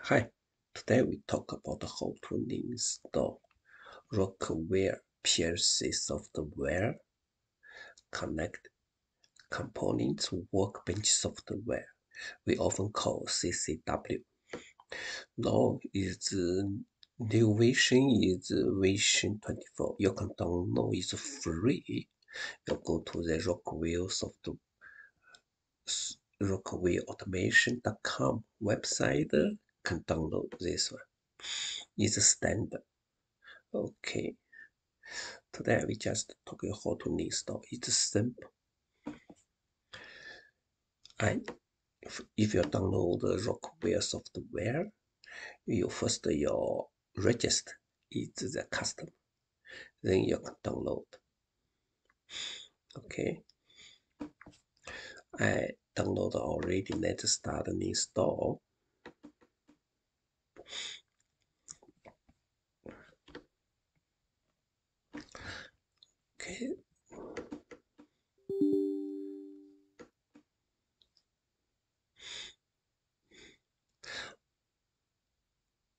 Hi, today we talk about how to install Rockware PLC software, connect components workbench software, we often call CCW. Now is new version is version 24. You can download, it's free. You go to the RockwareAutomation.com website, can download this one. It's standard. Okay. Today we just talk about how to install. It's simple. And if you download the Rockware software, you first register it's the customer. Then you can download. Okay. I download already. Let's start and install. Okay.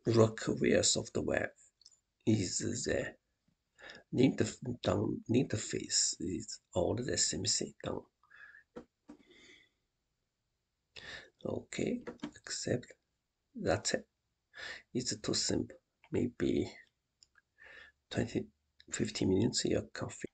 Rockware software is the interface is all the same thing done. Okay, accept. That's it. It's too simple. Maybe 15 minutes you can finish.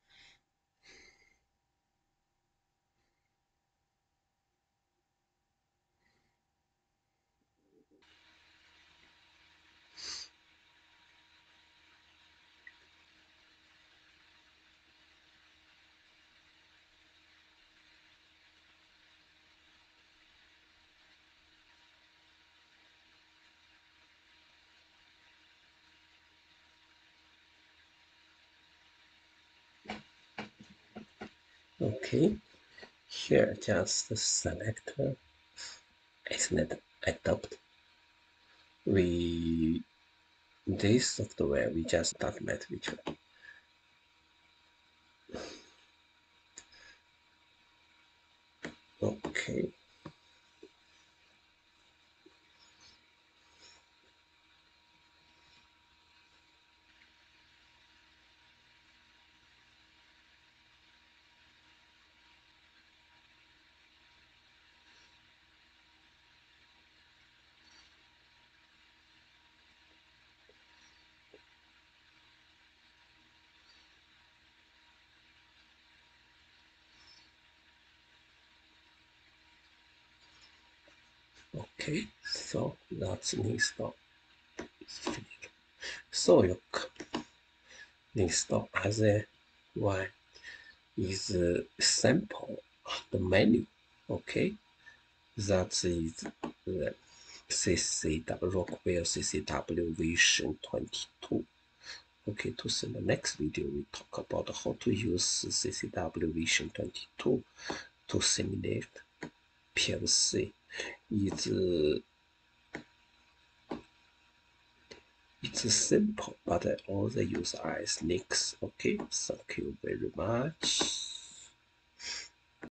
Okay, here just select Ethernet adopt. This software we just start which one. Okay. Okay, so that's install. It's finished. So you install as a one is sample the menu. Okay, that is the CCW Rockware CCW version 22. Okay, to see the next video, we talk about how to use CCW version 22 to simulate PLC. It's simple, but all the use are snakes. Okay, thank you very much.